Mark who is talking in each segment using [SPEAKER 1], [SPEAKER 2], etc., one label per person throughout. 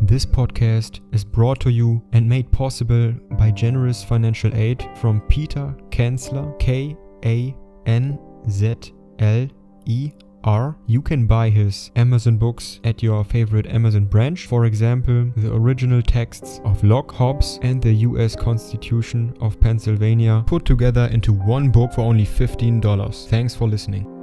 [SPEAKER 1] This podcast is brought to you and made possible by generous financial aid from Peter Kanzler, Kanzler. You can buy his Amazon books at your favorite Amazon branch. For example, the original texts of Locke, Hobbes and the US Constitution of Pennsylvania put together into one book for only $15. Thanks for listening.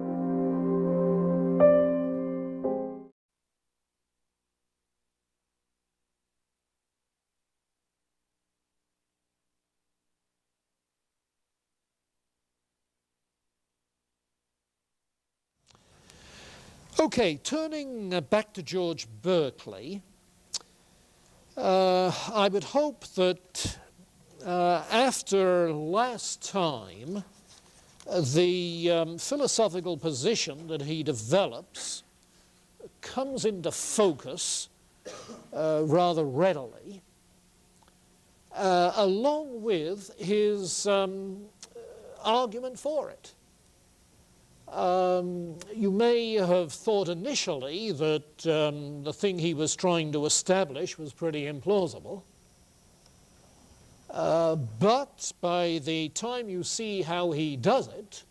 [SPEAKER 2] Okay, turning back to George Berkeley, I would hope that after last time, the philosophical position that he develops comes into focus rather readily, along with his argument for it. You may have thought initially that the thing he was trying to establish was pretty implausible. But by the time you see how he does it,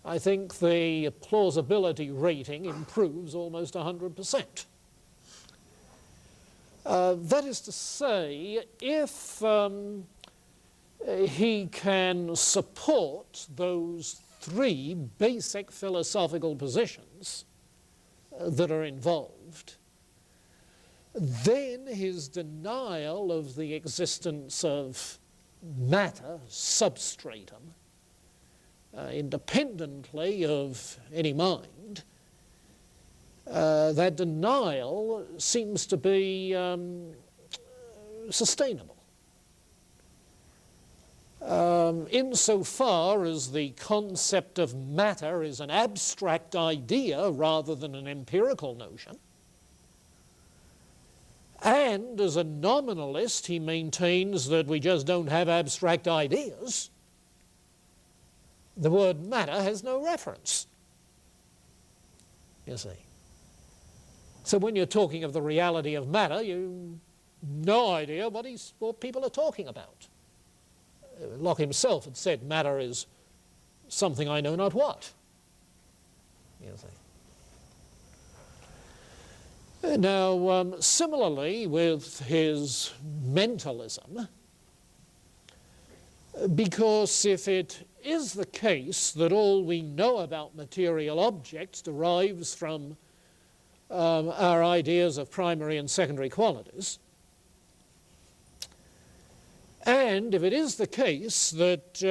[SPEAKER 2] I think the plausibility rating improves almost 100%. That is to say, if he can support those three basic philosophical positions that are involved, then his denial of the existence of matter, substratum, independently of any mind, that denial seems to be sustainable. Insofar as the concept of matter is an abstract idea rather than an empirical notion, and as a nominalist he maintains that we just don't have abstract ideas, the word matter has no reference, you see. So when you're talking of the reality of matter, you've no idea what people are talking about. Locke himself had said matter is something I know not what. You see. Now, similarly with his mentalism, because if it is the case that all we know about material objects derives from our ideas of primary and secondary qualities, and if it is the case that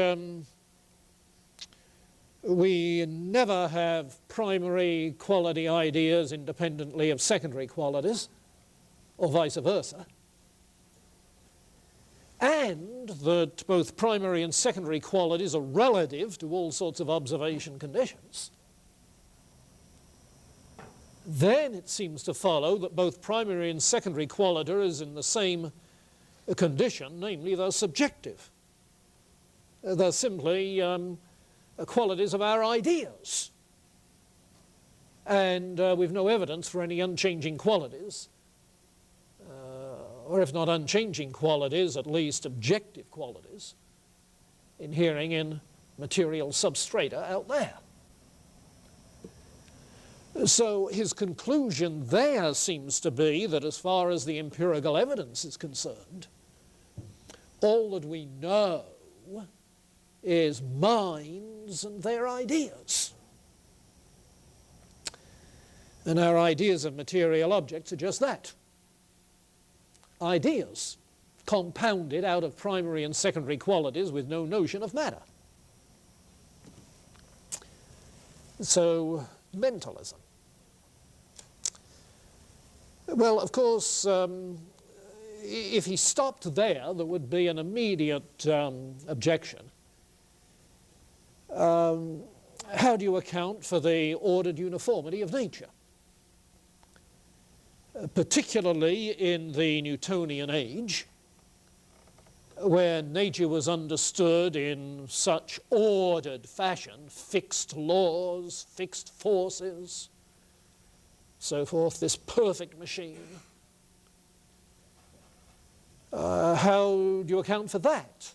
[SPEAKER 2] we never have primary quality ideas independently of secondary qualities, or vice versa, and that both primary and secondary qualities are relative to all sorts of observation conditions, then it seems to follow that both primary and secondary qualities in the same condition, namely they're subjective. They're simply qualities of our ideas. And we've no evidence for any unchanging qualities, or if not unchanging qualities, at least objective qualities, inhering in material substrata out there. So his conclusion there seems to be that as far as the empirical evidence is concerned, all that we know is minds and their ideas. And our ideas of material objects are just that. Ideas, compounded out of primary and secondary qualities with no notion of matter. So, mentalism. Well, of course, if he stopped there, there would be an immediate objection. How do you account for the ordered uniformity of nature? Particularly in the Newtonian age, where nature was understood in such ordered fashion, fixed laws, fixed forces, so forth, this perfect machine. How do you account for that?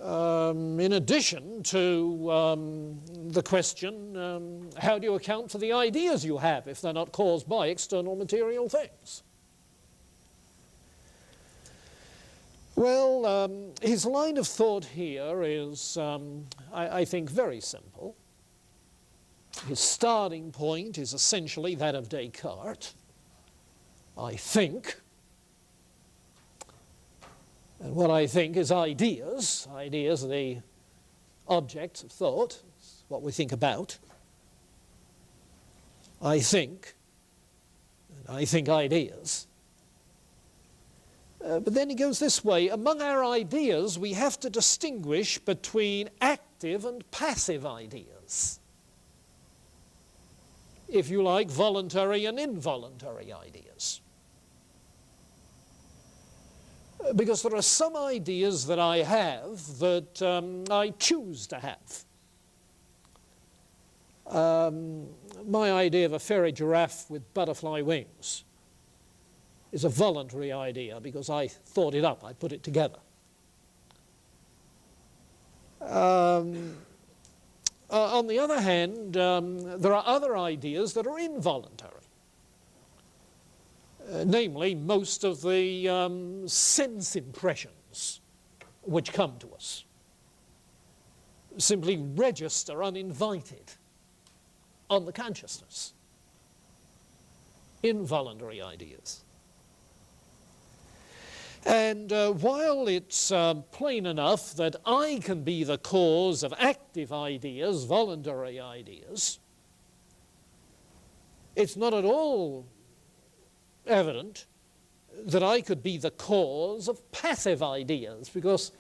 [SPEAKER 2] In addition to the question, how do you account for the ideas you have if they're not caused by external material things? Well, his line of thought here is, I think, very simple. His starting point is essentially that of Descartes. I think. And what I think is ideas. Ideas are the objects of thought. It's what we think about. I think. And I think ideas. But then he goes this way. Among our ideas, we have to distinguish between active and passive ideas. If you like, voluntary and involuntary ideas. Because there are some ideas that I have that I choose to have. My idea of a fairy giraffe with butterfly wings is a voluntary idea because I thought it up, I put it together. On the other hand, there are other ideas that are involuntary. Namely, most of the sense impressions which come to us simply register uninvited on the consciousness. Involuntary ideas. And while it's plain enough that I can be the cause of active ideas, voluntary ideas, it's not at all evident that I could be the cause of passive ideas, because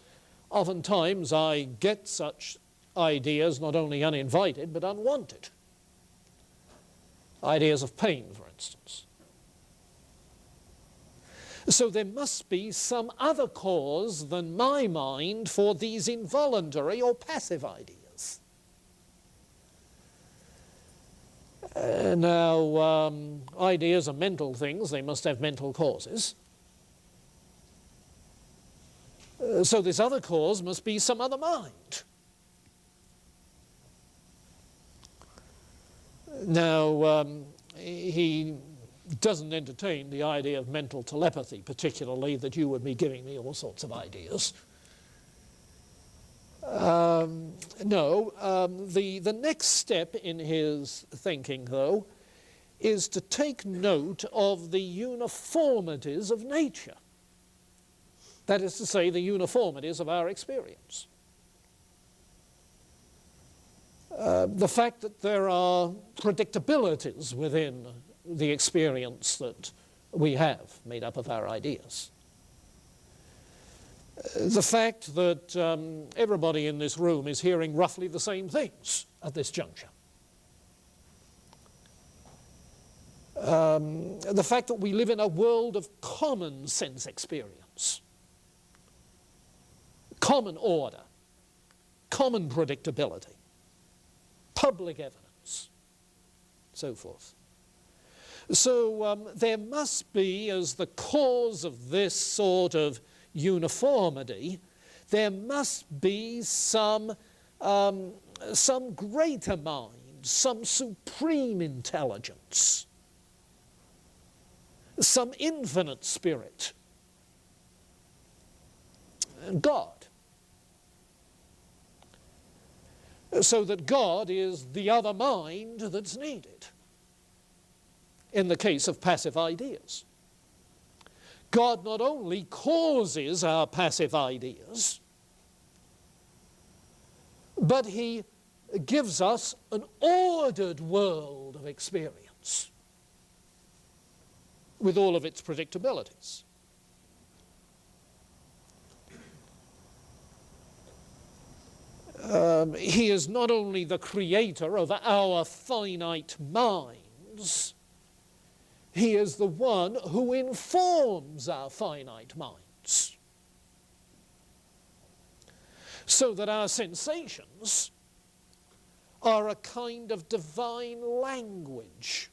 [SPEAKER 2] oftentimes I get such ideas not only uninvited but unwanted. Ideas of pain, for instance. So there must be some other cause than my mind for these involuntary or passive ideas. Now, ideas are mental things. They must have mental causes. So this other cause must be some other mind. Now, he doesn't entertain the idea of mental telepathy, particularly that you would be giving me all sorts of ideas. No, the next step in his thinking, though, is to take note of the uniformities of nature. That is to say, the uniformities of our experience. The fact that there are predictabilities within the experience that we have made up of our ideas. The fact that everybody in this room is hearing roughly the same things at this juncture. The fact that we live in a world of common sense experience. Common order. Common predictability. Public evidence. So forth. So there must be, as the cause of this sort of uniformity, there must be some greater mind, some supreme intelligence, some infinite spirit, God. So that God is the other mind that's needed in the case of passive ideas. God not only causes our passive ideas, but he gives us an ordered world of experience with all of its predictabilities. He is not only the creator of our finite minds, he is the one who informs our finite minds. minds. So that our sensations are a kind of divine language.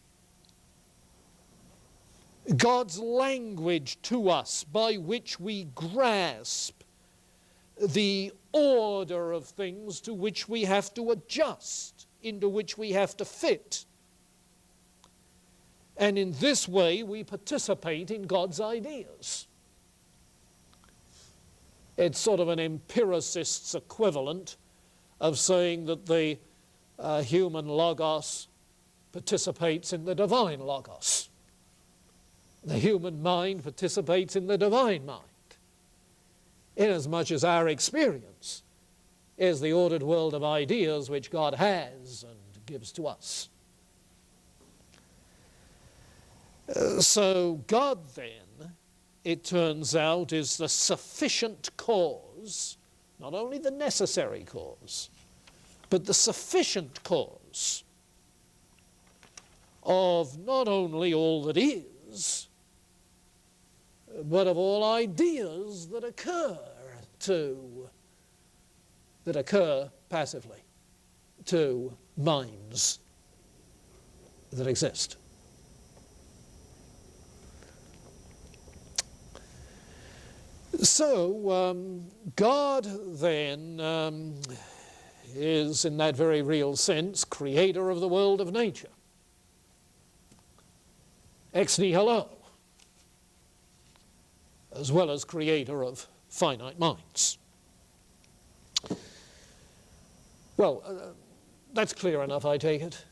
[SPEAKER 2] God's language to us by which we grasp the order of things to which we have to adjust, into which we have to fit. And in this way we participate in God's ideas. It's sort of an empiricist's equivalent of saying that the human logos participates in the divine logos. The human mind participates in the divine mind, inasmuch as our experience is the ordered world of ideas which God has and gives to us. So God then, it turns out, is the sufficient cause, not only the necessary cause, but the sufficient cause of not only all that is, but of all ideas that occur passively to minds that exist. So God then is, in that very real sense, creator of the world of nature, ex nihilo, as well as creator of finite minds. Well, that's clear enough, I take it.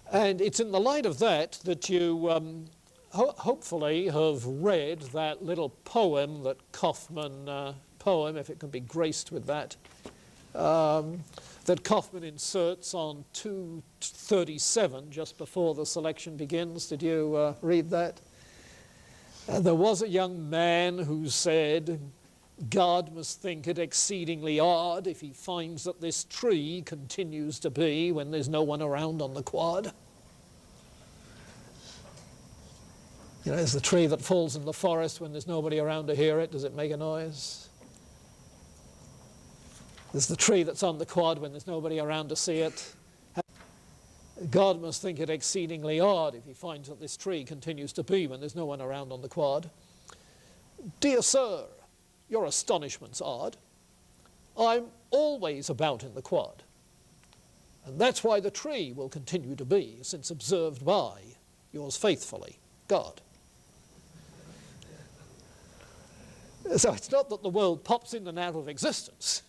[SPEAKER 2] And it's in the light of that that you hopefully have read that little poem that Kaufman, if it can be graced with that, that Kaufman inserts on 237 just before the selection begins. Did you read that? There was a young man who said, God must think it exceedingly odd if he finds that this tree continues to be when there's no one around on the quad. You know, it's the tree that falls in the forest when there's nobody around to hear it. Does it make a noise? There's the tree that's on the quad when there's nobody around to see it. God must think it exceedingly odd if he finds that this tree continues to be when there's no one around on the quad. Dear sir, your astonishment's odd. I'm always about in the quad. And that's why the tree will continue to be, since observed by yours faithfully, God. So it's not that the world pops in and out of existence.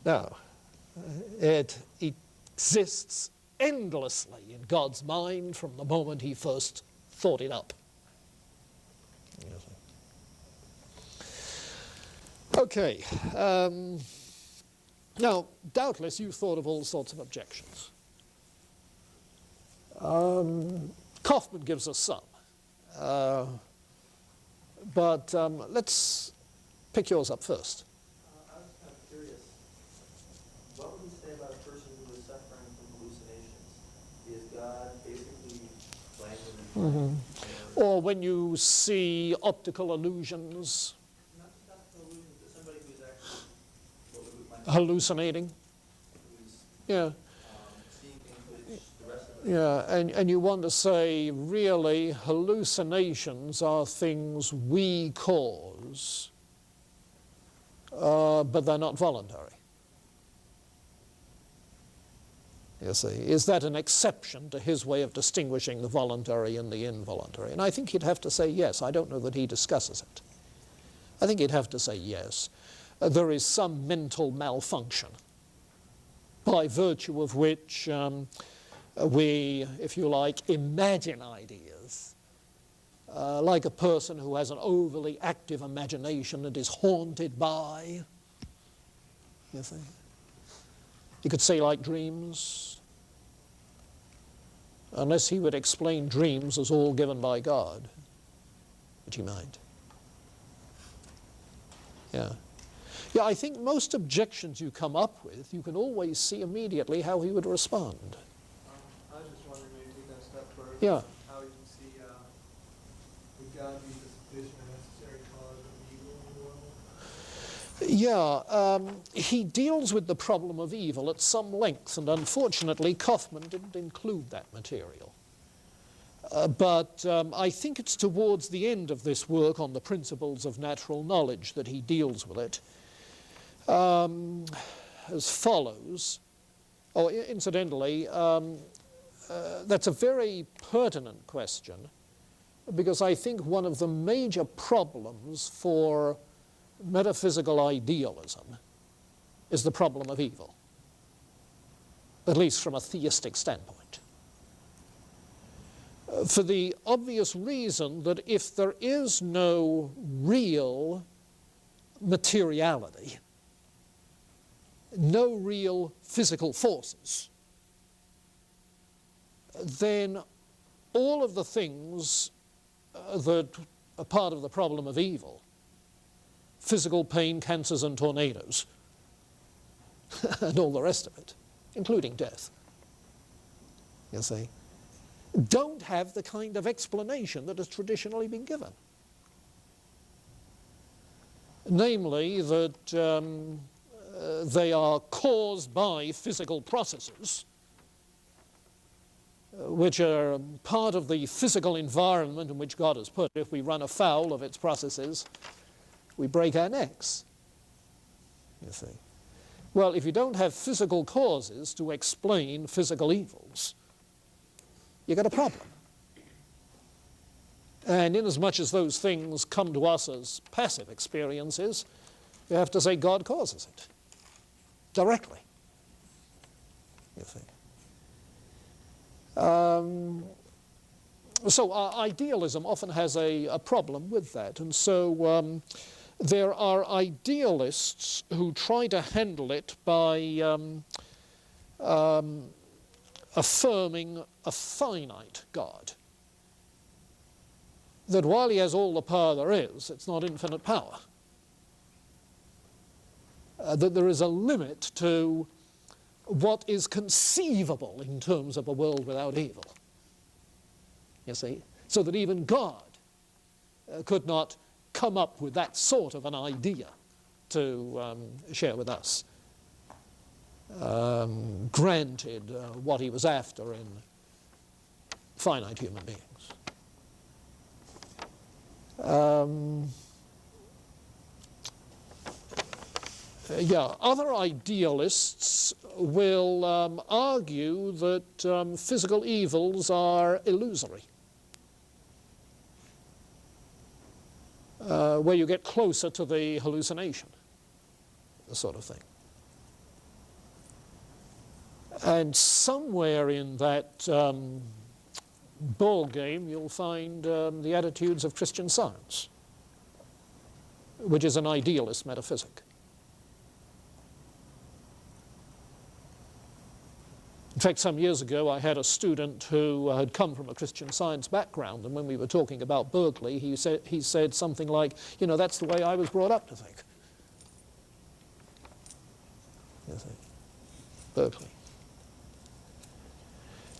[SPEAKER 2] No. It exists endlessly in God's mind from the moment he first thought it up. Okay. Now, doubtless you've thought of all sorts of objections. Kaufman gives us some. But let's pick yours up first.
[SPEAKER 3] I was kind of curious. What would you say about a person who is suffering from hallucinations? Is God basically playing with his
[SPEAKER 2] Or when you see optical illusions?
[SPEAKER 3] Not just optical illusions, but somebody who's actually
[SPEAKER 2] Hallucinating?
[SPEAKER 3] Who's
[SPEAKER 2] Yeah.
[SPEAKER 3] seeing things which the rest of us.
[SPEAKER 2] Yeah, and you want to say, really, hallucinations are things we cause, but they're not voluntary. You see, is that an exception to his way of distinguishing the voluntary and the involuntary? And I think he'd have to say yes. I don't know that he discusses it. I think he'd have to say yes. There is some mental malfunction by virtue of which we, if you like, imagine ideas, like a person who has an overly active imagination and is haunted by, you see. You could say like dreams, unless he would explain dreams as all given by God, which he might. Yeah. Yeah, I think most objections you come up with, you can always see immediately how he would respond.
[SPEAKER 4] I was just wondering, maybe take that a step further.
[SPEAKER 2] Yeah.
[SPEAKER 4] How you can see, we God be the sufficient and necessary cause of evil in the world?
[SPEAKER 2] Yeah, he deals with the problem of evil at some length, and unfortunately Kaufman didn't include that material. But I think it's towards the end of this work on the principles of natural knowledge that he deals with it as follows. Oh, incidentally, that's a very pertinent question, because I think one of the major problems for metaphysical idealism is the problem of evil, at least from a theistic standpoint. For the obvious reason that if there is no real materiality, no real physical forces, then all of the things that are part of the problem of evil, physical pain, cancers and tornadoes, and all the rest of it, including death, you see, don't have the kind of explanation that has traditionally been given. Namely, that they are caused by physical processes, which are part of the physical environment in which God has put. If we run afoul of its processes, we break our necks, you see. Well, if you don't have physical causes to explain physical evils, you've got a problem. And inasmuch as those things come to us as passive experiences, you have to say God causes it directly, you see. So idealism often has a problem with that, and so there are idealists who try to handle it by affirming a finite God. That while he has all the power there is, it's not infinite power. That there is a limit to what is conceivable in terms of a world without evil. You see? So that even God could not come up with that sort of an idea to share with us. Granted what he was after in finite human beings. Yeah, other idealists will argue that physical evils are illusory, where you get closer to the hallucination, the sort of thing. And somewhere in that ball game you'll find the attitudes of Christian Science, which is an idealist metaphysic. In fact, some years ago I had a student who had come from a Christian Science background, and when we were talking about Berkeley, he said something like, you know, that's the way I was brought up to think. You see, Berkeley.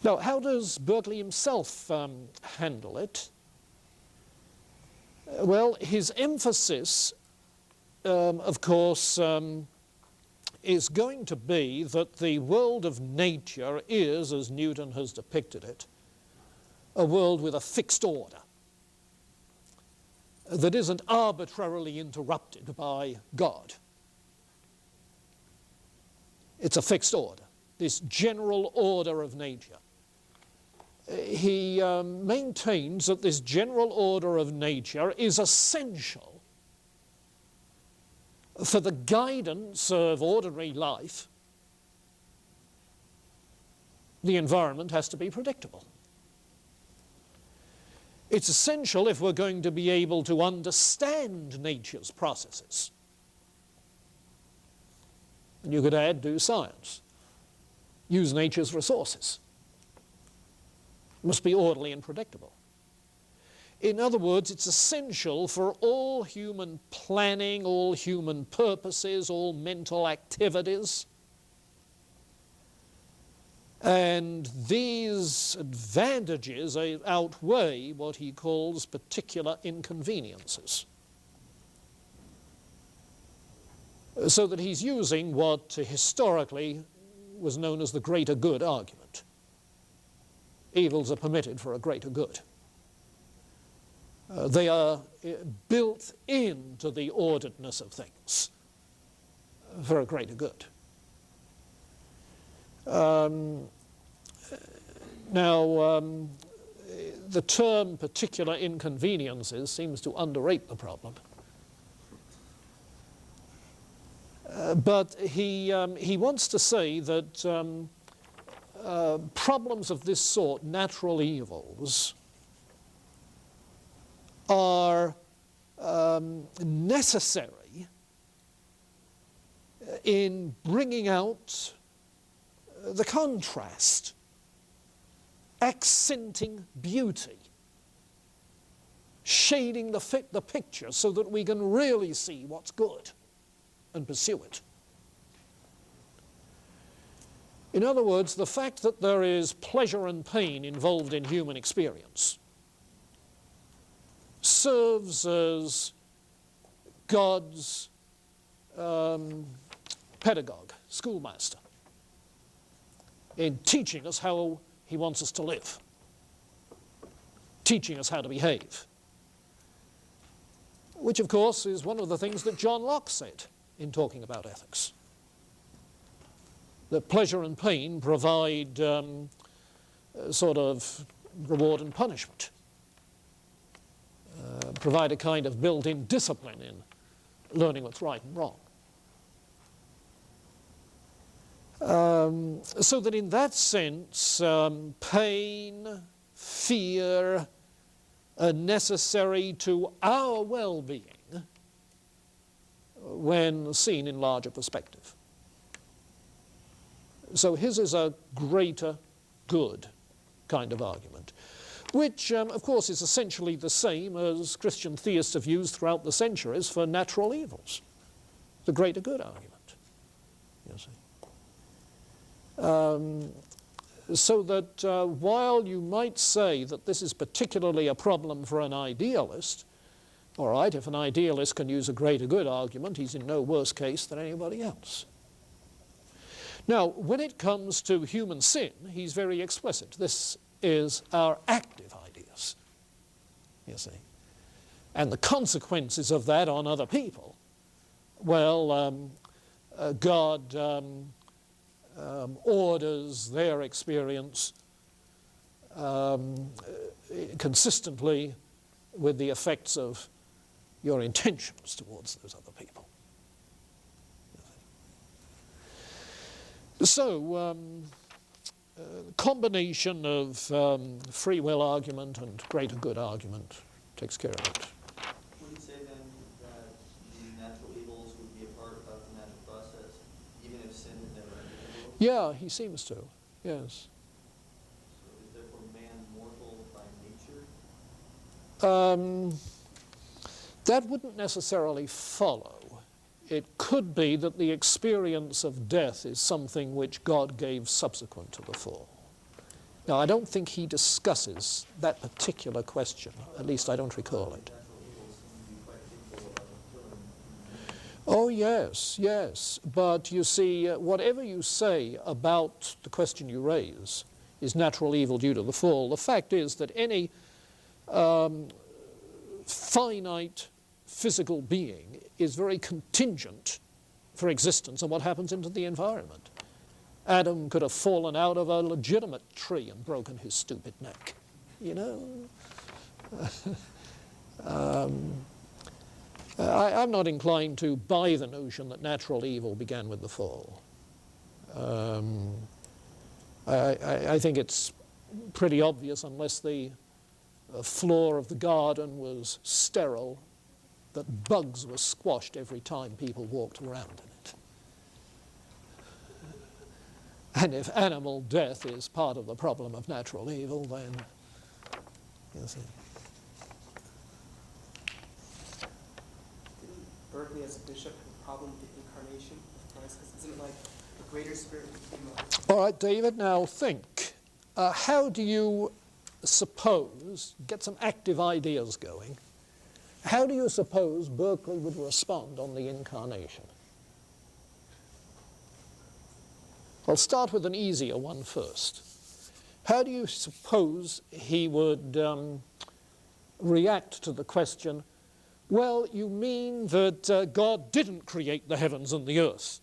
[SPEAKER 2] Now, how does Berkeley himself handle it? Well, his emphasis, of course, is going to be that the world of nature is, as Newton has depicted it, a world with a fixed order that isn't arbitrarily interrupted by God. It's a fixed order, this general order of nature. He maintains that this general order of nature is essential for the guidance of ordinary life. The environment has to be predictable. It's essential if we're going to be able to understand nature's processes. And you could add, do science. Use nature's resources. It must be orderly and predictable. In other words, it's essential for all human planning, all human purposes, all mental activities And these advantages outweigh what he calls particular inconveniences. So that he's using what historically was known as the greater good argument. Evils are permitted for a greater good. They are built into the orderedness of things for a greater good. The term particular inconveniences seems to underrate the problem. But he wants to say that problems of this sort, natural evils, are necessary in bringing out the contrast, accenting beauty, shading the picture so that we can really see what's good and pursue it. In other words, the fact that there is pleasure and pain involved in human experience serves as God's pedagogue, schoolmaster, in teaching us how he wants us to live, teaching us how to behave, which of course is one of the things that John Locke said in talking about ethics. That pleasure and pain provide sort of reward and punishment, provide a kind of built-in discipline in learning what's right and wrong. So that in that sense, pain, fear are necessary to our well-being when seen in larger perspective. So his is a greater good kind of argument, which of course is essentially the same as Christian theists have used throughout the centuries for natural evils, the greater good argument, you see. So that while you might say that this is particularly a problem for an idealist, all right, if an idealist can use a greater good argument, he's in no worse case than anybody else. Now, when it comes to human sin, he's very explicit. This is our active ideas, you see. And the consequences of that on other people, well, God orders their experience consistently with the effects of your intentions towards those other people. So, combination of free will argument and greater good argument takes care of it.
[SPEAKER 3] Would you say then that the natural evils would be a part of the natural process, even if sin had never entered the world?
[SPEAKER 2] Yeah, he seems to, yes.
[SPEAKER 3] So is therefore man mortal by nature?
[SPEAKER 2] That wouldn't necessarily follow. It could be that the experience of death is something which God gave subsequent to the fall. Now, I don't think he discusses that particular question. At least I don't recall it. Oh, yes, yes. But you see, whatever you say about the question you raise is natural evil due to the fall. The fact is that any finite physical being is very contingent for existence on what happens into the environment. Adam could have fallen out of a legitimate tree and broken his stupid neck, you know. I'm not inclined to buy the notion that natural evil began with the fall. I think it's pretty obvious, unless the floor of the garden was sterile, that bugs were squashed every time people walked around in it. And if animal death is part of the problem of natural evil, then, you see.
[SPEAKER 5] Didn't Berkeley as a bishop have a problem with the incarnation of Christ? Because isn't it like the greater spirit came up.
[SPEAKER 2] All right, David, now think. How do you suppose, get some active ideas going, how do you suppose Berkeley would respond on the incarnation? I'll start with an easier one first. How do you suppose he would react to the question, well, you mean that God didn't create the heavens and the earth?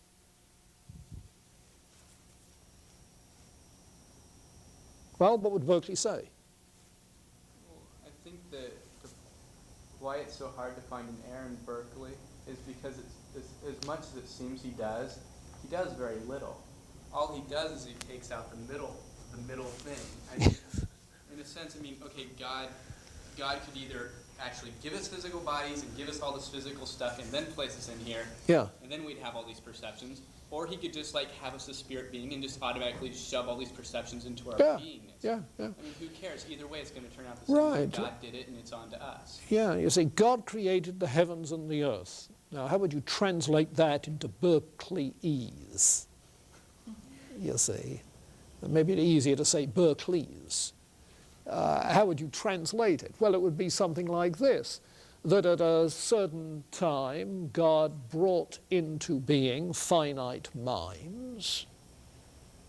[SPEAKER 2] Well, what would Berkeley say?
[SPEAKER 6] Well, I think that why it's so hard to find an error in Berkeley is because it's as much as it seems he does very little. All he does is he takes out the middle thing. I mean, in a sense, I mean, okay, God could either actually give us physical bodies and give us all this physical stuff and then place us in here.
[SPEAKER 2] Yeah.
[SPEAKER 6] And then we'd have all these perceptions. Or he could just like have us a spirit being and just automatically shove all these perceptions into our beingness.
[SPEAKER 2] Yeah.
[SPEAKER 6] I mean, who cares? Either way, it's going to turn out the same.
[SPEAKER 2] Right.
[SPEAKER 6] God did it, and it's on to us.
[SPEAKER 2] Yeah, you see, God created the heavens and the earth. Now, how would you translate that into Berkeleyese? You see, maybe it's easier to say Berkeley's. How would you translate it? Well, it would be something like this, that at a certain time God brought into being finite minds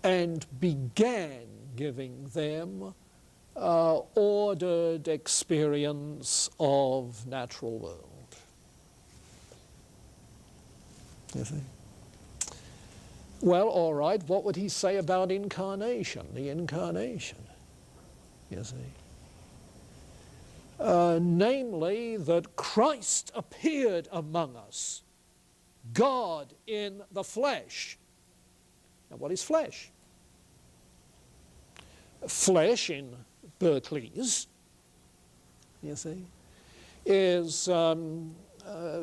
[SPEAKER 2] and began giving them ordered experience of natural world. You see? Well, all right, what would he say about incarnation, the incarnation? You see? Namely, that Christ appeared among us, God in the flesh. Now, what is flesh? Flesh, in Berkeley's, you see, is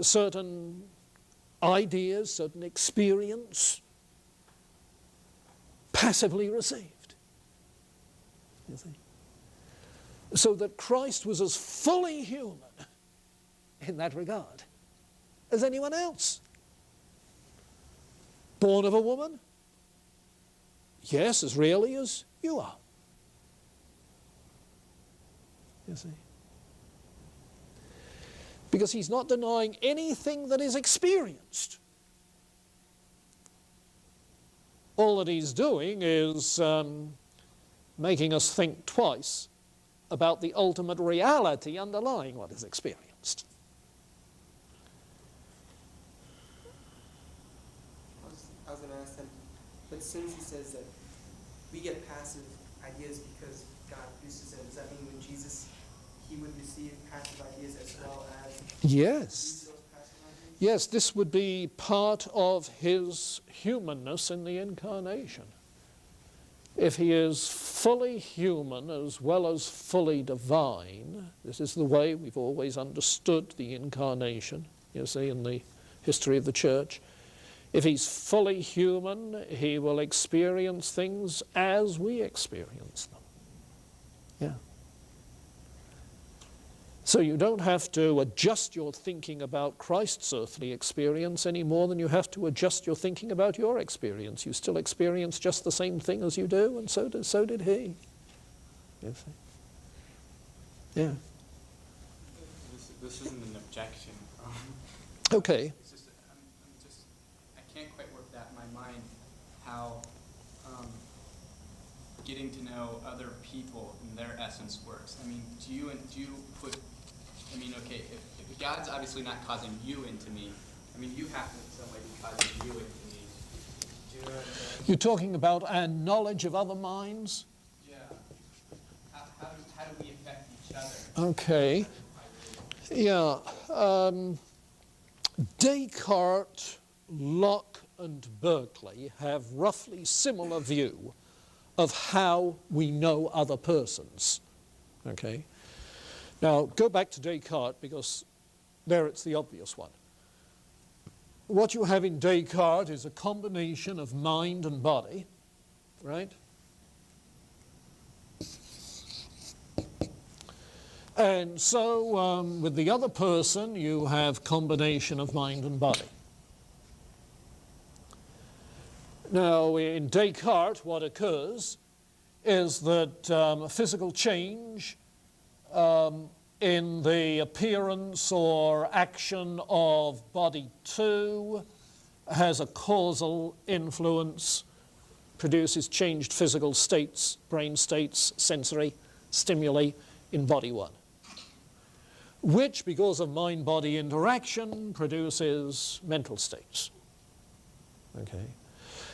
[SPEAKER 2] certain ideas, certain experience, passively received, you see. So that Christ was as fully human in that regard as anyone else. Born of a woman? Yes, as really as you are. You see? Because he's not denying anything that is experienced. All that he's doing is making us think twice about the ultimate reality underlying what is experienced.
[SPEAKER 5] I was going to ask them, but since he says that we get passive ideas because God produces them, does that mean when Jesus, he would receive passive ideas as well as
[SPEAKER 2] Yes.
[SPEAKER 5] those passive ideas?
[SPEAKER 2] Yes, this would be part of his humanness in the incarnation. If he is fully human as well as fully divine, this is the way we've always understood the incarnation, you see, in the history of the church. If he's fully human, he will experience things as we experience them. Yeah. So you don't have to adjust your thinking about Christ's earthly experience any more than you have to adjust your thinking about your experience. You still experience just the same thing as you do, and so did he. You see? Yeah.
[SPEAKER 6] This isn't an objection.
[SPEAKER 2] Okay.
[SPEAKER 6] It's just, I can't quite work that in my mind how getting to know other people and their essence works. I mean, do you put, I mean, okay, if God's obviously not causing you into me, I mean, you have to in some way be causing you into me. Do you know what I'm saying?
[SPEAKER 2] You're talking about our knowledge of other minds?
[SPEAKER 6] Yeah. How do we affect each other?
[SPEAKER 2] Okay. Yeah. Descartes, Locke, and Berkeley have roughly similar view of how we know other persons. Okay? Now, go back to Descartes, because there it's the obvious one. What you have in Descartes is a combination of mind and body, right? And so with the other person, you have combination of mind and body. Now, in Descartes, what occurs is that physical change in the appearance or action of body 2 has a causal influence, produces changed physical states, brain states, sensory stimuli in body 1, which, because of mind-body interaction, produces mental states. Okay.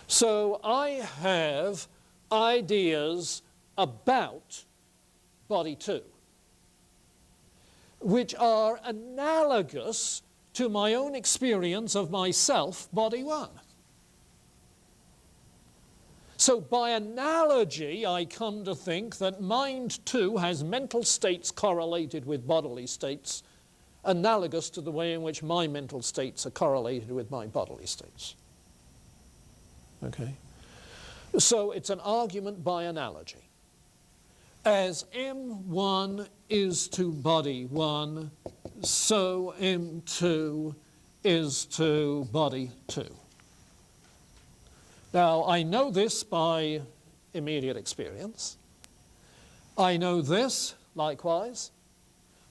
[SPEAKER 2] So I have ideas about body 2, which are analogous to my own experience of myself, body 1. So by analogy, I come to think that mind 2 has mental states correlated with bodily states, analogous to the way in which my mental states are correlated with my bodily states. Okay? So it's an argument by analogy. As M1 is to body 1, so M2 is to body 2. Now, I know this by immediate experience. I know this likewise.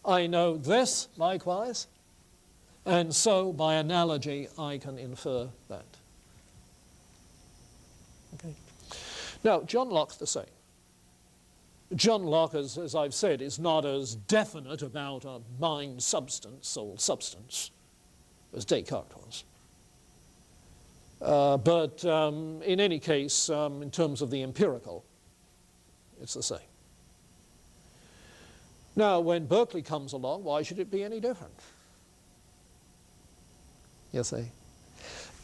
[SPEAKER 2] I know this likewise. And so, by analogy, I can infer that. Okay. Now, John Locke's the same. John Locke, as I've said, is not as definite about a mind substance, soul substance, as Descartes was. But in any case, in terms of the empirical, it's the same. Now, when Berkeley comes along, why should it be any different? You see?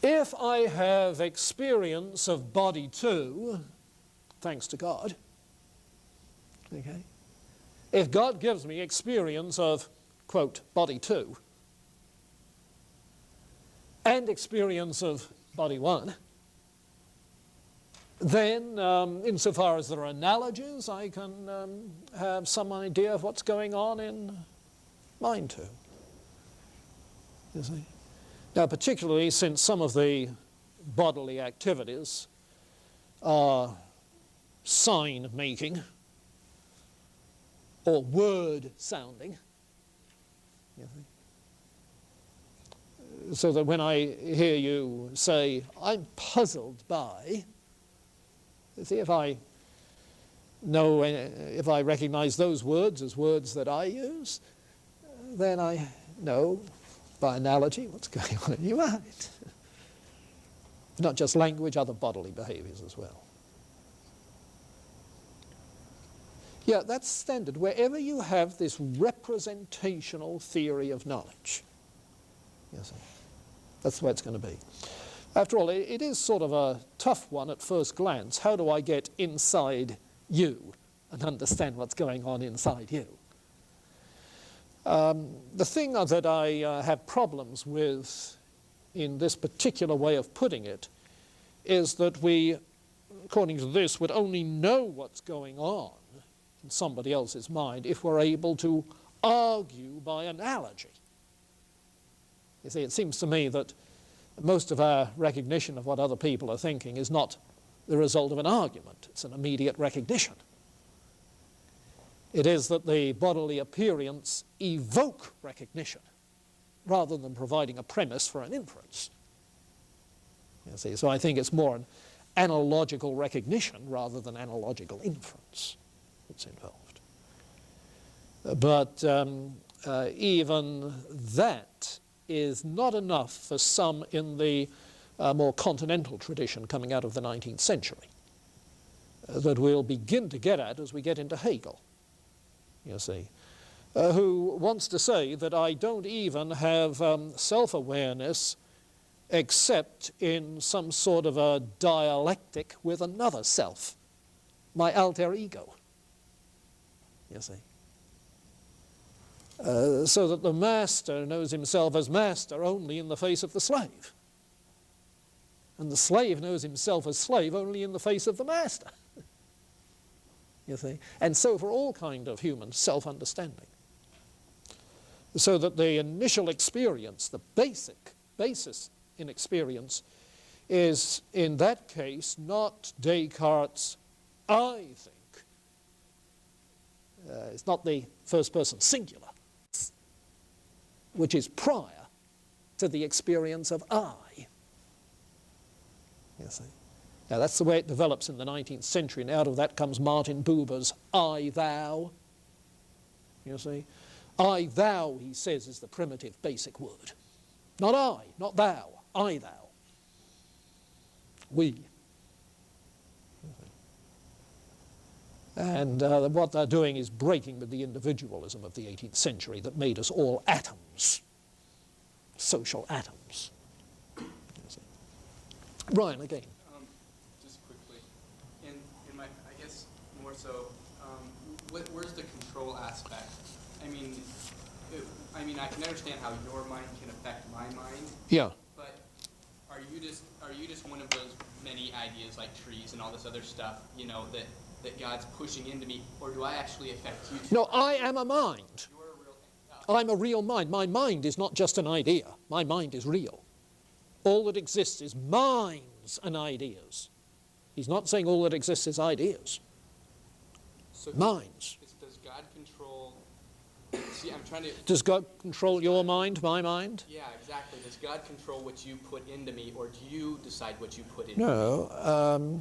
[SPEAKER 2] If I have experience of body 2, thanks to God, okay, if God gives me experience of, quote, body 2, and experience of body 1, then insofar as there are analogies, I can have some idea of what's going on in mind 2. You see? Now, particularly since some of the bodily activities are sign-making or word-sounding, you see? So that when I hear you say, I'm puzzled by, you see, if I know, if I recognize those words as words that I use, then I know by analogy what's going on in your mind. Not just language, other bodily behaviors as well. Yeah, that's standard. Wherever you have this representational theory of knowledge, you see, that's the way it's going to be. After all, it is sort of a tough one at first glance. How do I get inside you and understand what's going on inside you? The thing that I have problems with in this particular way of putting it is that we, according to this, would only know what's going on in somebody else's mind if we're able to argue by analogy. You see, it seems to me that most of our recognition of what other people are thinking is not the result of an argument. It's an immediate recognition. It is that the bodily appearance evoke recognition rather than providing a premise for an inference. You see, so I think it's more an analogical recognition rather than analogical inference that's involved. But even that is not enough for some in the more continental tradition coming out of the 19th century that we'll begin to get at as we get into Hegel, you see, who wants to say that I don't even have self-awareness except in some sort of a dialectic with another self, my alter ego, you see. So that the master knows himself as master only in the face of the slave. And the slave knows himself as slave only in the face of the master. You see? And so for all kind of human self-understanding. So that the initial experience, the basis in experience, is in that case not Descartes' I think. It's not the first person singular, which is prior to the experience of I. You see? Now that's the way it develops in the 19th century, and out of that comes Martin Buber's I, thou. You see? I, thou, he says, is the primitive basic word. Not I, not thou, I, thou. We. And what they're doing is breaking with the individualism of the 18th century that made us all atoms, social atoms. Ryan, again.
[SPEAKER 6] Just quickly, in my, I guess more so, where's the control aspect? I mean, I can understand how your mind can affect my mind.
[SPEAKER 2] Yeah.
[SPEAKER 6] But are you just one of those many ideas like trees and all this other stuff, you know, that God's pushing into me, or do I actually affect you too?
[SPEAKER 2] No, I am a mind.
[SPEAKER 6] You're a real thing.
[SPEAKER 2] I'm a real mind. My mind is not just an idea. My mind is real. All that exists is minds and ideas. He's not saying all that exists is ideas.
[SPEAKER 6] So
[SPEAKER 2] Minds.
[SPEAKER 6] Does God control? See, I'm trying to.
[SPEAKER 2] Does God control your mind, my mind?
[SPEAKER 6] Yeah, exactly. Does God control what you put into me, or do you decide what you put into me?
[SPEAKER 2] No.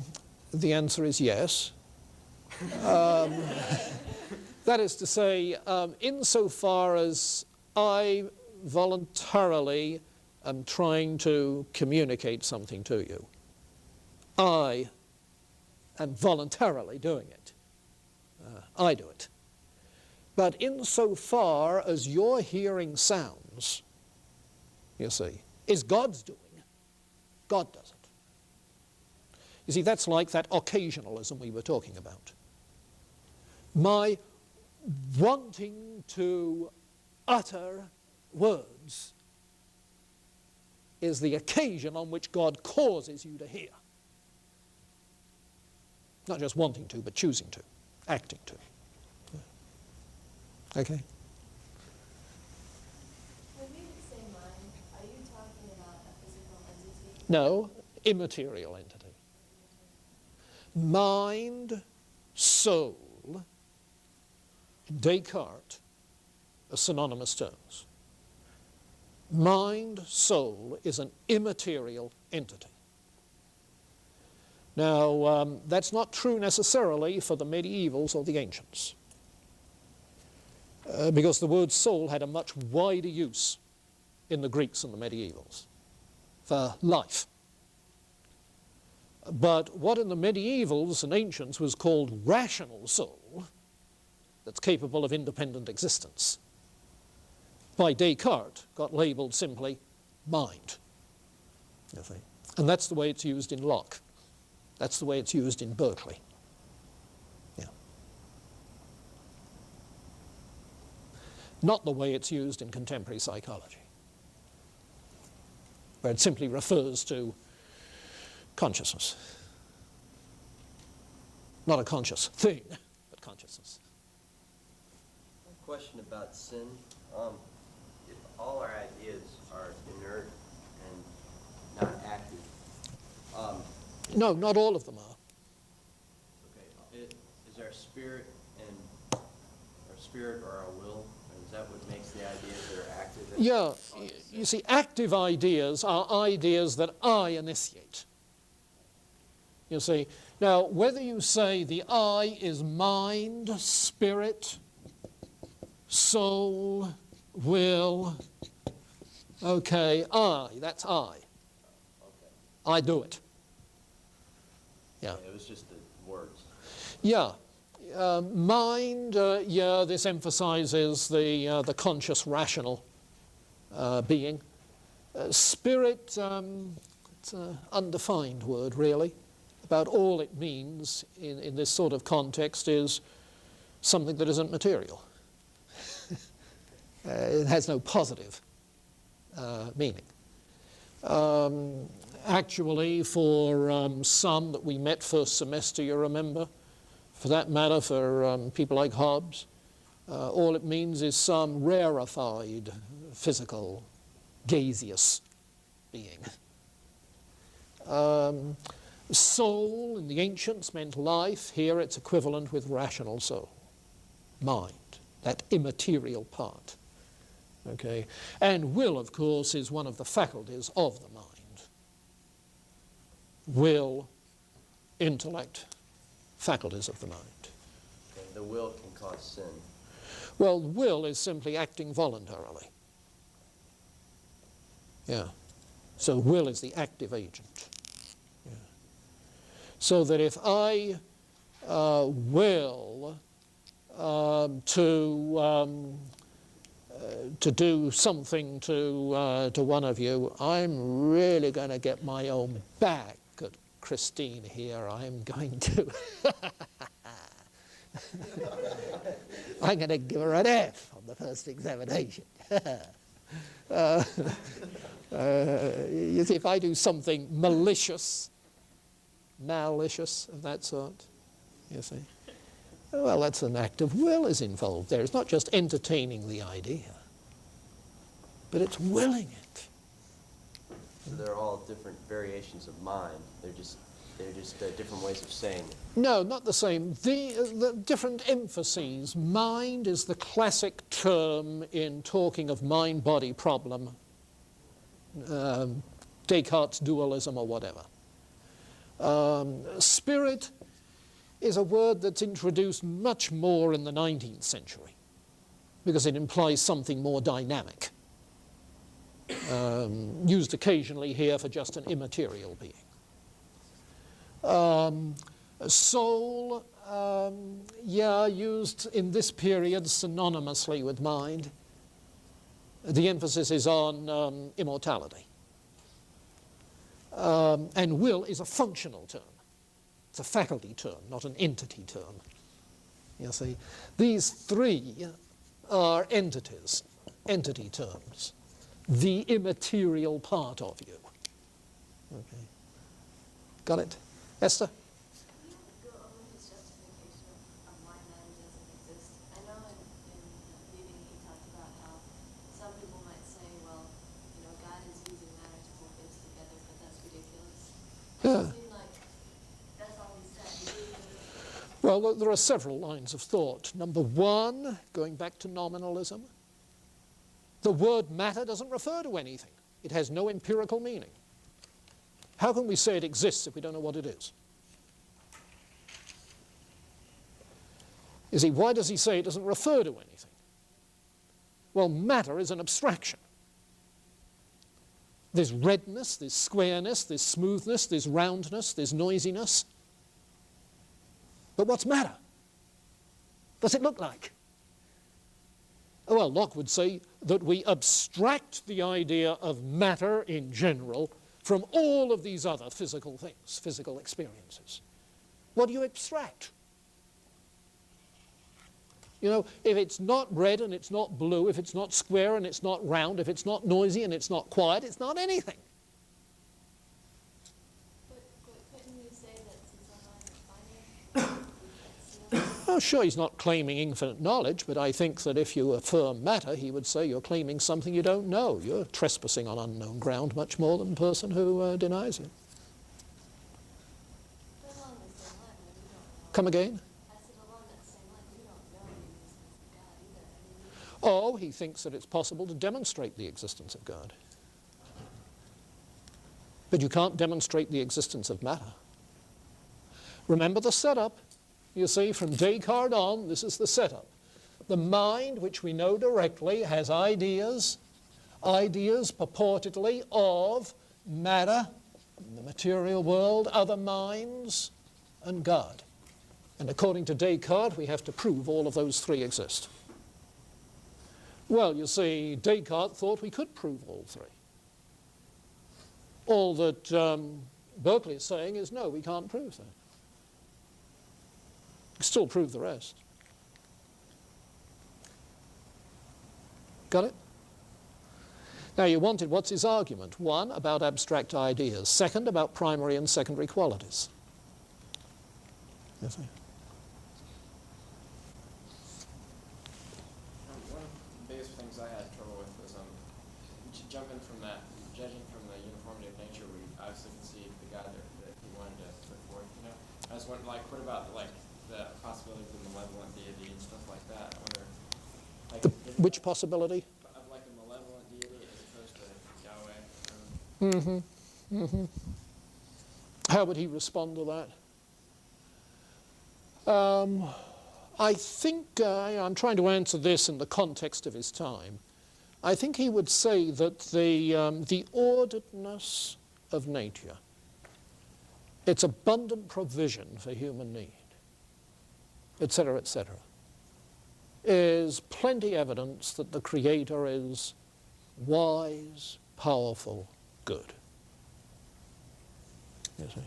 [SPEAKER 2] The answer is yes. That is to say, insofar as I voluntarily am trying to communicate something to you, I am voluntarily doing it. I do it. But insofar as your hearing sounds, you see, is God's doing, God does it. You see, that's like that occasionalism we were talking about. My wanting to utter words is the occasion on which God causes you to hear. Not just wanting to, but choosing to, acting to. Okay?
[SPEAKER 7] When you say mind, are you talking about a physical entity?
[SPEAKER 2] No, immaterial entity. Mind, soul, Descartes are synonymous terms. Mind, soul is an immaterial entity. Now, that's not true necessarily for the medievals or the ancients, because the word soul had a much wider use in the Greeks and the medievals for life. But what in the medievals and ancients was called rational soul, that's capable of independent existence, by Descartes got labelled simply mind. You see? And that's the way it's used in Locke. That's the way it's used in Berkeley. Yeah. Not the way it's used in contemporary psychology, where it simply refers to consciousness. Not a conscious thing, but consciousness.
[SPEAKER 3] A question about sin. If all our ideas are inert and not active,
[SPEAKER 2] No, not all of them are.
[SPEAKER 3] okay, is our spirit or our will, is that what makes the ideas that are active?
[SPEAKER 2] Yeah, you see, active ideas are ideas that I initiate. You see, now whether you say the I is mind, spirit, soul, will, okay, that's I.
[SPEAKER 3] Okay.
[SPEAKER 2] I do it. Yeah.
[SPEAKER 3] It was just the words.
[SPEAKER 2] Yeah. Mind, yeah, this emphasizes the conscious, rational being. Spirit, it's an undefined word, really. About all it means in this sort of context is something that isn't material. It has no positive meaning. Actually, for some that we met first semester, you remember, for that matter, for people like Hobbes, all it means is some rarefied, physical, gaseous being. Soul in the ancients meant life. Here it's equivalent with rational soul, mind, that immaterial part. Okay, and will, of course, is one of the faculties of the mind. Will, intellect, faculties of the mind.
[SPEAKER 8] Okay, the will can cause sin.
[SPEAKER 2] Well, will is simply acting voluntarily. Yeah. So will is the active agent. Yeah. So that if I will to do something to one of you, I'm really going to get my own back at Christine here. I'm going to I'm going to give her an F on the first examination. You see, if I do something malicious of that sort, you see, well, that's an act of will is involved there. It's not just entertaining the idea, but it's willing it.
[SPEAKER 8] So they're all different variations of mind. They're just different ways of saying it.
[SPEAKER 2] No, not the same. The different emphases. Mind is the classic term in talking of mind-body problem, Descartes' dualism or whatever. Spirit is a word that's introduced much more in the 19th century because it implies something more dynamic, used occasionally here for just an immaterial being. Soul, yeah, used in this period synonymously with mind. The emphasis is on immortality. And will is a functional term. It's a faculty term, not an entity term. You see, these three are entities, entity terms, the immaterial part of you. Okay. Got it? Esther?
[SPEAKER 7] Can you go over his justification of why matter doesn't exist? I know in reading he talked about how some people might say, well, you know, God is using matter to hold things together, but that's ridiculous.
[SPEAKER 2] Yeah.
[SPEAKER 7] It seemed like that's all he said.
[SPEAKER 2] Well, there are several lines of thought. Number one, going back to nominalism, the word matter doesn't refer to anything. It has no empirical meaning. How can we say it exists if we don't know what it is? You see, why does he say it doesn't refer to anything? Well, matter is an abstraction. There's redness, there's squareness, there's smoothness, there's roundness, there's noisiness. But what's matter? What's it look like? Well, Locke would say that we abstract the idea of matter in general from all of these other physical things, physical experiences. What do you abstract? You know, if it's not red and it's not blue, if it's not square and it's not round, if it's not noisy and it's not quiet, it's not anything.
[SPEAKER 7] But couldn't you say that since our mind is finite, we can't see
[SPEAKER 2] Oh, sure, he's not claiming infinite knowledge, but I think that if you affirm matter, he would say you're claiming something you don't know. You're trespassing on unknown ground much more than the person who denies it.
[SPEAKER 7] But along the same line, we don't know.
[SPEAKER 2] Come again?
[SPEAKER 7] I said along that same line, we don't know the existence of God either. I mean,
[SPEAKER 2] Oh, he thinks that it's possible to demonstrate the existence of God. But you can't demonstrate the existence of matter. Remember the setup. You see, from Descartes on, this is the setup. The mind, which we know directly, has ideas purportedly of matter, the material world, other minds, and God. And according to Descartes, we have to prove all of those three exist. Well, you see, Descartes thought we could prove all three. All that Berkeley is saying is, no, we can't prove that. We can still prove the rest. Got it? Now, you wanted, what's his argument? One, about abstract ideas. Second, about primary and secondary qualities. Yes, sir.
[SPEAKER 9] One of the biggest things I had trouble with was jumping from that, judging from the uniformity of nature, we obviously can see the God was wondering, like, what about like the possibility of the malevolent deity and stuff like that? I wonder, like,
[SPEAKER 2] Which possibility?
[SPEAKER 9] of like a malevolent deity as opposed to Yahweh.
[SPEAKER 2] How would he respond to that? I think, I'm trying to answer this in the context of his time. I think he would say that the orderedness of nature, its abundant provision for human need, etc., is plenty evidence that the Creator is wise, powerful, good. You see?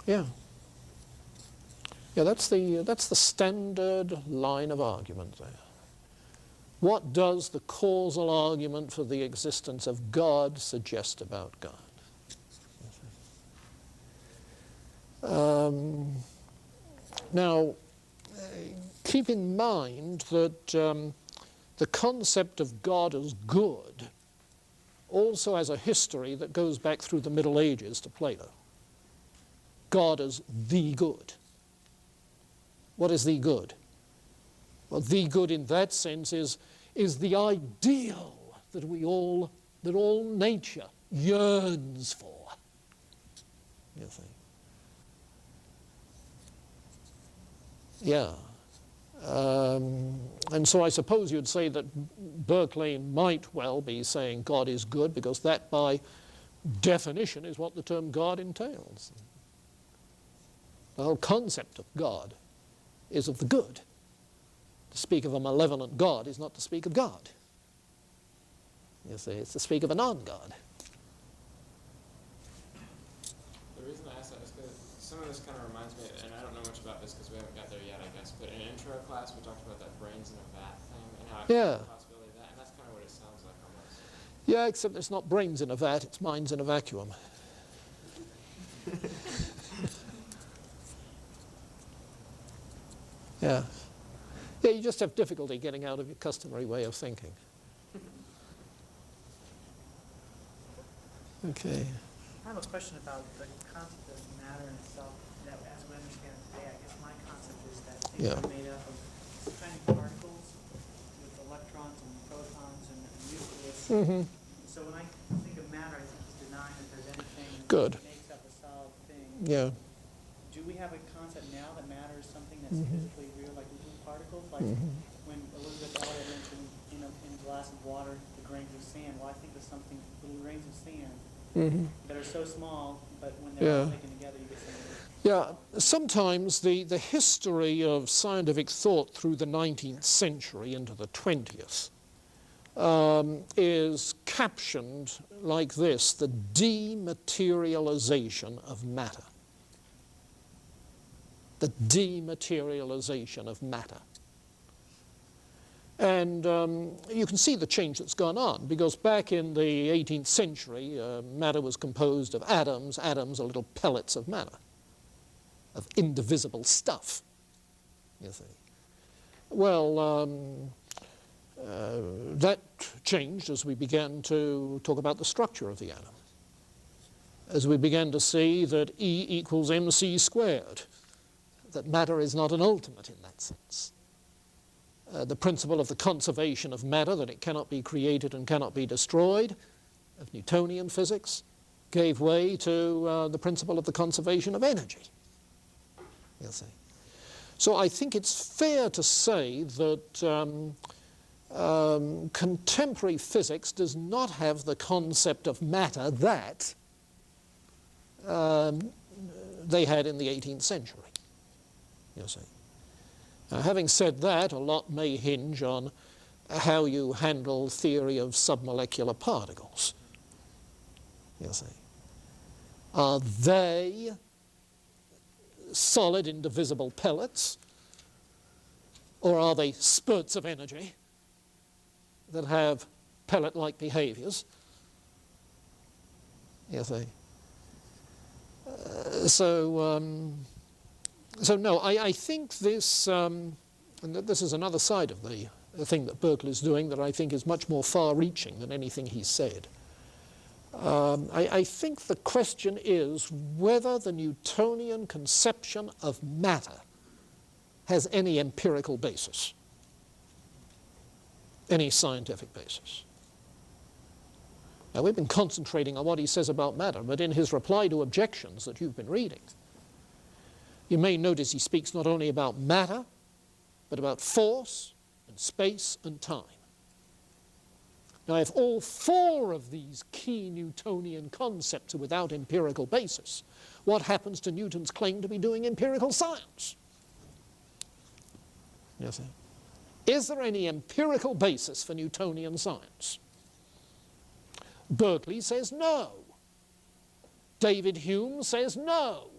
[SPEAKER 2] Yeah. Yeah, that's the standard line of argument there. What does the causal argument for the existence of God suggest about God? Now, keep in mind that the concept of God as good also has a history that goes back through the Middle Ages to Plato. God as the good. What is the good? Well, the good in that sense is the ideal that all nature yearns for. You see? Yeah. And so I suppose you'd say that Berkeley might well be saying God is good, because that by definition is what the term God entails. The whole concept of God is of the good. To speak of a malevolent God is not to speak of God. You see, it's to speak of a non-God.
[SPEAKER 9] The reason I asked that is because some of this kind of reminds me, and I don't know much about this because we haven't got there yet, I guess, but in intro class we talked about that brains in a vat thing and how it's a possibility of that, and that's kind of what it sounds like almost.
[SPEAKER 2] Yeah, except it's not brains in a vat, it's minds in a vacuum. Yeah. Yeah, you just have difficulty getting out of your customary way of thinking. Okay.
[SPEAKER 10] I have a question about the concept of matter in itself, that as we understand it today, I guess my concept is that things are made up of tiny particles with electrons and protons and nucleus. So when I think of matter, I think it's denying that there's anything that makes up a solid thing.
[SPEAKER 2] Yeah.
[SPEAKER 10] Do we have a concept now that matter is something that's physically real, like little particles? Like when Elizabeth Elliot mentioned in a glass of water the grains of sand, well, I think of something, little grains of sand that are so small, but when they're all taken together, you get something.
[SPEAKER 2] Yeah, sometimes the history of scientific thought through the 19th century into the 20th is captioned like this: the dematerialization of matter. The dematerialization of matter. And you can see the change that's gone on, because back in the 18th century, matter was composed of atoms. Atoms are little pellets of matter, of indivisible stuff, you see. Well, that changed as we began to talk about the structure of the atom, as we began to see that E equals mc squared, that matter is not an ultimate in that sense. The principle of the conservation of matter, that it cannot be created and cannot be destroyed, of Newtonian physics, gave way to the principle of the conservation of energy, you see. So I think it's fair to say that contemporary physics does not have the concept of matter that they had in the 18th century, you see. Having said that, a lot may hinge on how you handle theory of submolecular particles, you see. Are they solid, indivisible pellets, or are they spurts of energy that have pellet-like behaviors, you see? So no, I think this, and this is another side of the thing that Berkeley is doing that I think is much more far-reaching than anything he said. I think the question is whether the Newtonian conception of matter has any empirical basis, any scientific basis. Now, we've been concentrating on what he says about matter, but in his reply to objections that you've been reading, you may notice he speaks not only about matter, but about force and space and time. Now, if all four of these key Newtonian concepts are without empirical basis, what happens to Newton's claim to be doing empirical science? You see? Is there any empirical basis for Newtonian science? Berkeley says no. David Hume says no.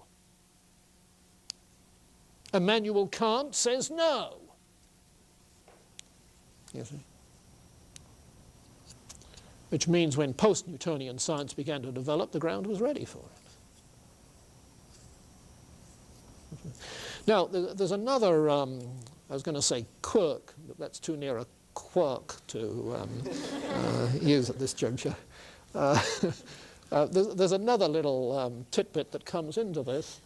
[SPEAKER 2] Immanuel Kant says no. You see? Which means when post-Newtonian science began to develop, the ground was ready for it. Now, there's another, I was going to say quirk, but that's too near a quirk to use at this juncture. There's another little tidbit that comes into this,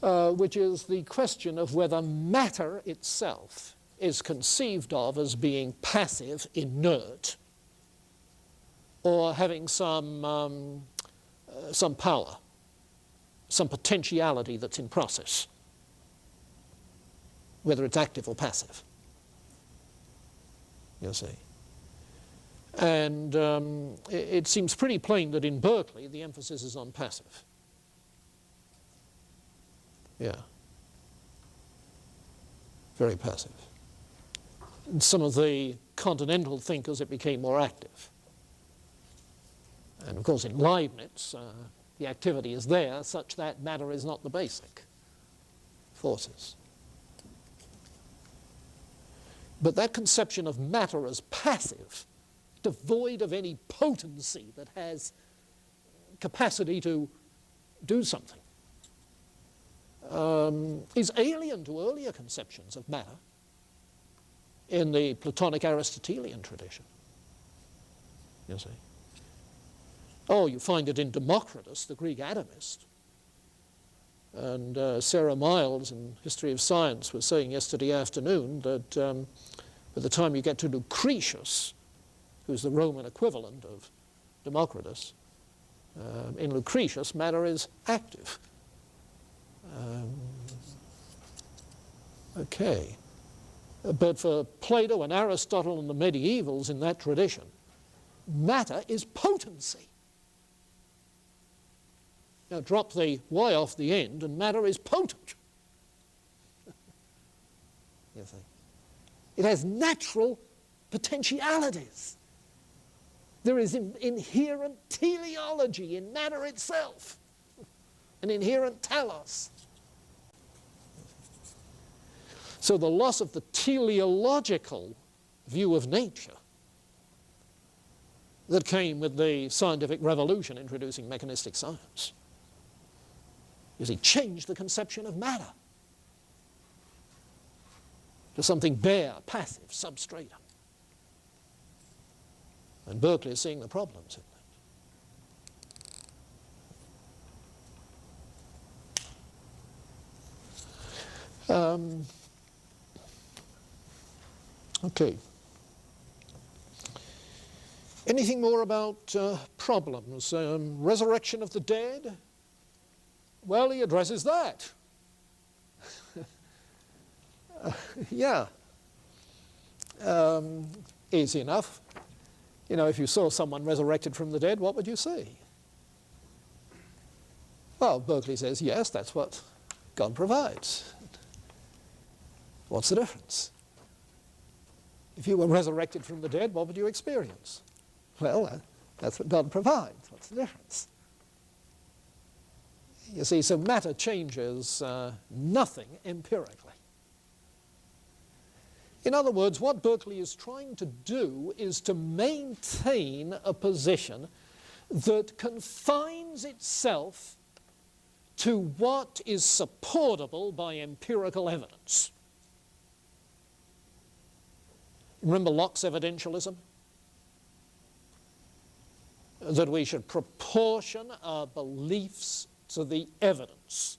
[SPEAKER 2] which is the question of whether matter itself is conceived of as being passive, inert, or having some power, some potentiality that's in process, whether it's active or passive, you see. And it seems pretty plain that in Berkeley the emphasis is on passive. Yeah. Very passive. In some of the continental thinkers it became more active. And of course in Leibniz the activity is there such that matter is not the basic forces. But that conception of matter as passive, devoid of any potency that has capacity to do something, is alien to earlier conceptions of matter in the Platonic Aristotelian tradition, you see. Oh, you find it in Democritus, the Greek atomist. And Sarah Miles in History of Science was saying yesterday afternoon that by the time you get to Lucretius, who's the Roman equivalent of Democritus, in Lucretius matter is active. Okay. But for Plato and Aristotle and the medievals in that tradition, matter is potency. Now drop the Y off the end and matter is potent. You see? It has natural potentialities. There is inherent teleology in matter itself, an inherent telos. So the loss of the teleological view of nature that came with the scientific revolution introducing mechanistic science, you see, changed the conception of matter to something bare, passive, substratum. And Berkeley is seeing the problems in that. Okay. Anything more about problems? Resurrection of the dead? Well, he addresses that. Yeah. Easy enough. You know, if you saw someone resurrected from the dead, what would you see? Well, Berkeley says, yes, that's what God provides. What's the difference? If you were resurrected from the dead, what would you experience? Well, that's what God provides. What's the difference? You see, so matter changes nothing empirically. In other words, what Berkeley is trying to do is to maintain a position that confines itself to what is supportable by empirical evidence. Remember Locke's evidentialism? that we should proportion our beliefs to the evidence.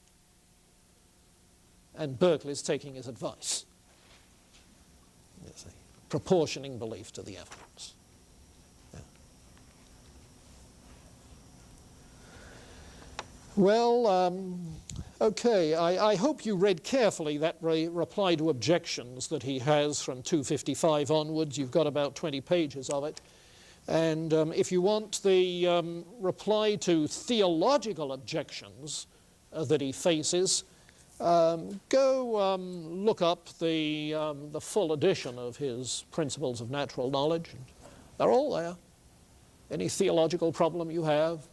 [SPEAKER 2] And Berkeley's taking his advice. You see, proportioning belief to the evidence. Yeah. Well, okay, I hope you read carefully that reply to objections that he has from 255 onwards. You've got about 20 pages of it. And if you want the reply to theological objections that he faces, go look up the full edition of his Principles of Natural Knowledge. They're all there. Any theological problem you have,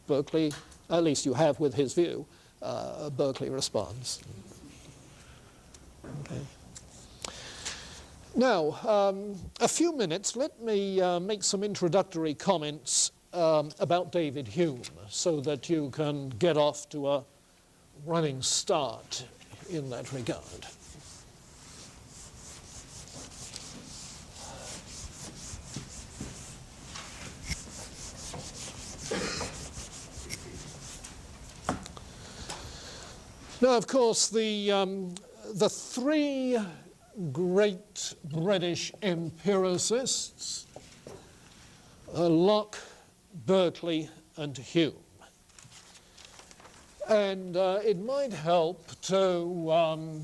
[SPEAKER 2] Berkeley, at least you have with his view, Berkeley responds. Okay. Now, a few minutes, let me make some introductory comments about David Hume so that you can get off to a running start in that regard. Now, of course, the three great British empiricists, Locke, Berkeley, and Hume. And it might help to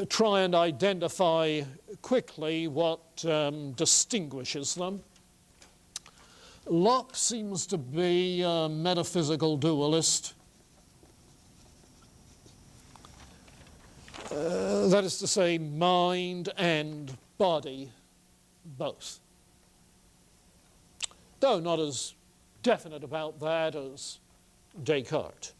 [SPEAKER 2] try and identify quickly what distinguishes them. Locke seems to be a metaphysical dualist. That is to say, mind and body, both. Though not as definite about that as Descartes.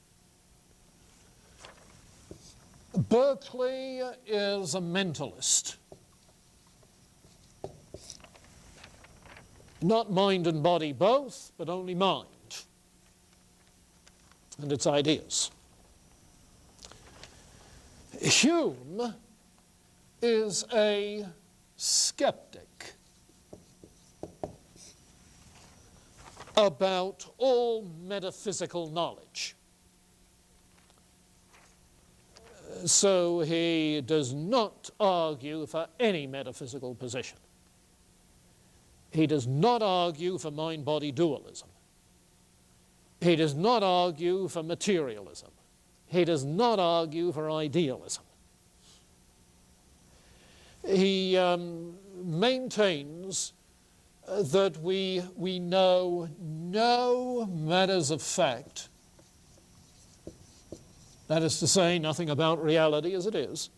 [SPEAKER 2] Berkeley is a mentalist. Not mind and body both, but only mind and its ideas. Hume is a skeptic about all metaphysical knowledge. So he does not argue for any metaphysical position. He does not argue for mind-body dualism. He does not argue for materialism. He does not argue for idealism. He maintains that we know no matters of fact, that is to say, nothing about reality as it is,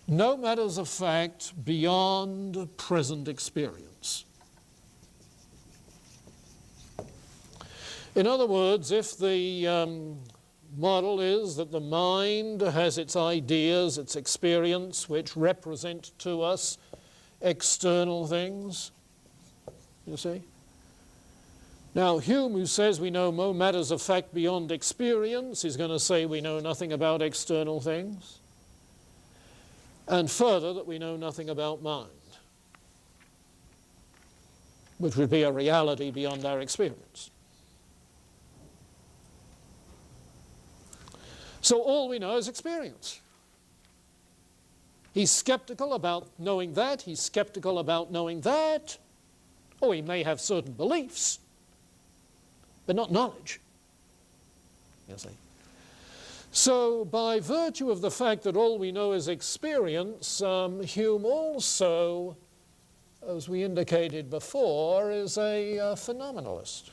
[SPEAKER 2] no matters of fact beyond present experience. In other words, if the model is that the mind has its ideas, its experience, which represent to us external things, you see. Now, Hume, who says we know no matters of fact beyond experience, is going to say we know nothing about external things, and further that we know nothing about mind, which would be a reality beyond our experience. So all we know is experience. He's skeptical about knowing that. He's skeptical about knowing that. Oh, he may have certain beliefs, but not knowledge. You see. So by virtue of the fact that all we know is experience, Hume also, as we indicated before, is a phenomenalist.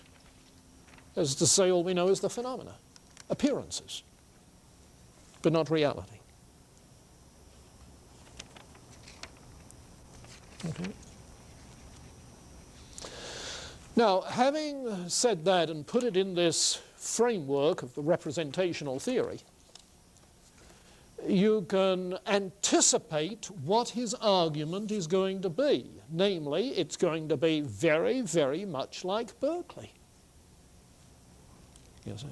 [SPEAKER 2] That is to say, all we know is the phenomena, appearances, but not reality. Okay. Now, having said that and put it in this framework of the representational theory, you can anticipate what his argument is going to be. Namely, it's going to be very, very much like Berkeley. You see.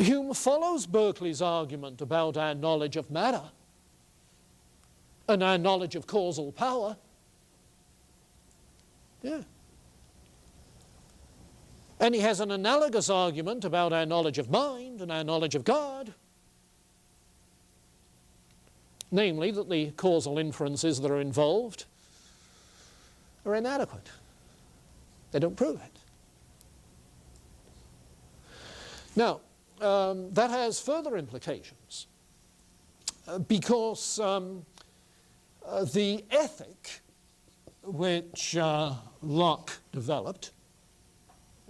[SPEAKER 2] Hume follows Berkeley's argument about our knowledge of matter and our knowledge of causal power. Yeah. And he has an analogous argument about our knowledge of mind and our knowledge of God. Namely, that the causal inferences that are involved are inadequate. They don't prove it. Now, that has further implications because the ethic which Locke developed,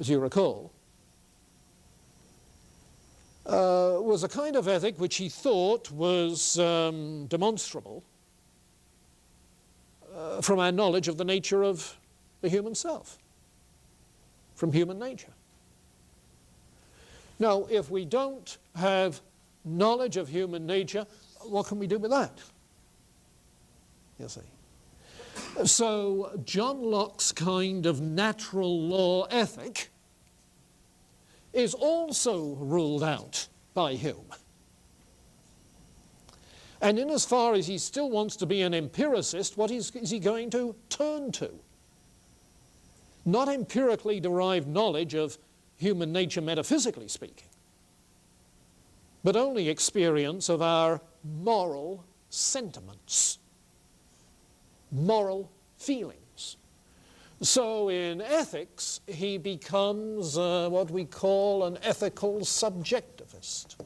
[SPEAKER 2] as you recall, was a kind of ethic which he thought was demonstrable from our knowledge of the nature of the human self, from human nature. Now, if we don't have knowledge of human nature, what can we do with that? You see. So John Locke's kind of natural law ethic is also ruled out by Hume. And in as far as he still wants to be an empiricist, what is he going to turn to? Not empirically derived knowledge of human nature metaphysically speaking, but only experience of our moral sentiments, moral feelings. So in ethics, he becomes what we call an ethical subjectivist.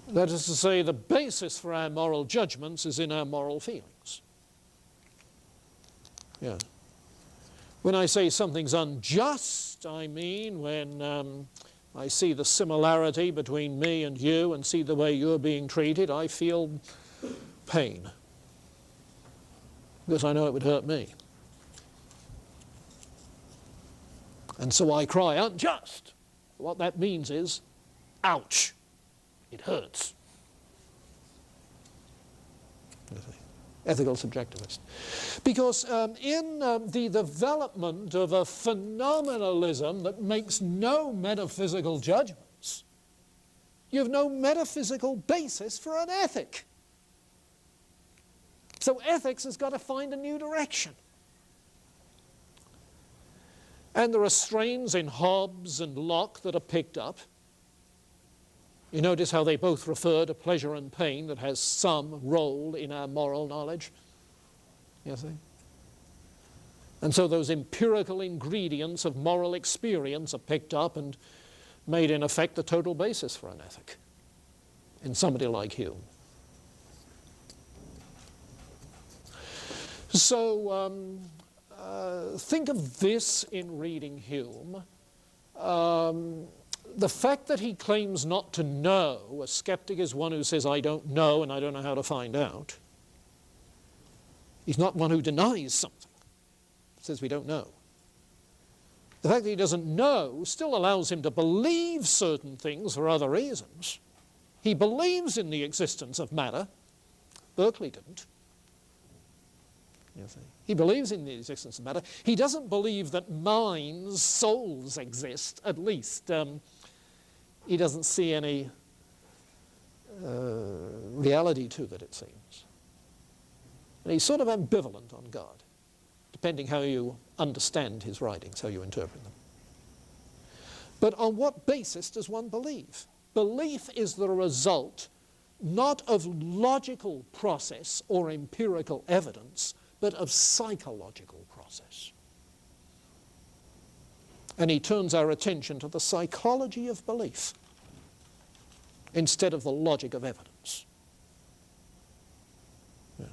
[SPEAKER 2] That is to say, the basis for our moral judgments is in our moral feelings. Yeah. When I say something's unjust, I mean when I see the similarity between me and you and see the way you're being treated, I feel pain, because I know it would hurt me. And so I cry, unjust. What that means is, ouch, it hurts. Ethical subjectivist. Because in the development of a phenomenalism that makes no metaphysical judgments, you have no metaphysical basis for an ethic. So ethics has got to find a new direction. And there are strains in Hobbes and Locke that are picked up. You notice how they both refer to pleasure and pain that has some role in our moral knowledge. You see? And so those empirical ingredients of moral experience are picked up and made in effect the total basis for an ethic in somebody like Hume. So think of this in reading Hume. The fact that he claims not to know, a skeptic is one who says, I don't know and I don't know how to find out. He's not one who denies something. He says we don't know. The fact that he doesn't know still allows him to believe certain things for other reasons. He believes in the existence of matter. Berkeley didn't. You see. He believes in the existence of matter. He doesn't believe that minds, souls exist, at least. He doesn't see any reality to that, it seems. And he's sort of ambivalent on God, depending how you understand his writings, how you interpret them. But on what basis does one believe? Belief is the result not of logical process or empirical evidence, but of psychological process. And he turns our attention to the psychology of belief instead of the logic of evidence. Yeah.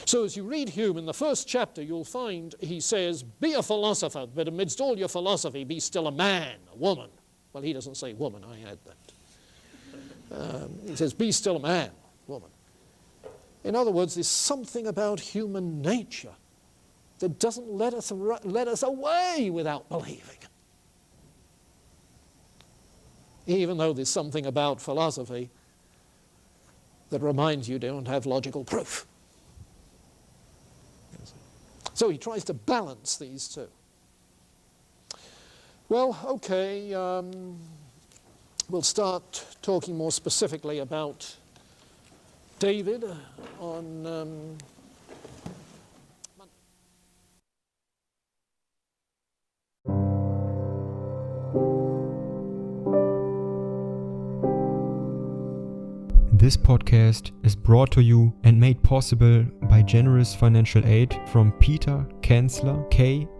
[SPEAKER 2] So as you read Hume in the first chapter, you'll find he says, be a philosopher, but amidst all your philosophy, be still a man, a woman. Well, he doesn't say woman, I had that. He says, be still a man, woman. In other words, there's something about human nature that doesn't let us away without believing. Even though there's something about philosophy that reminds you don't have logical proof. So he tries to balance these two. Well, okay, we'll start talking more specifically about David on
[SPEAKER 1] This podcast is brought to you and made possible by generous financial aid from Peter Kanzler, Kanzler.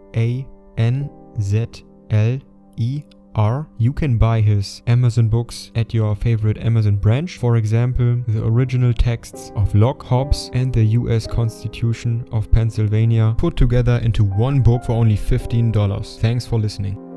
[SPEAKER 1] You can buy his Amazon books at your favorite Amazon branch. For example, the original texts of Locke, Hobbes and the US Constitution of Pennsylvania put together into one book for only $15. Thanks for listening.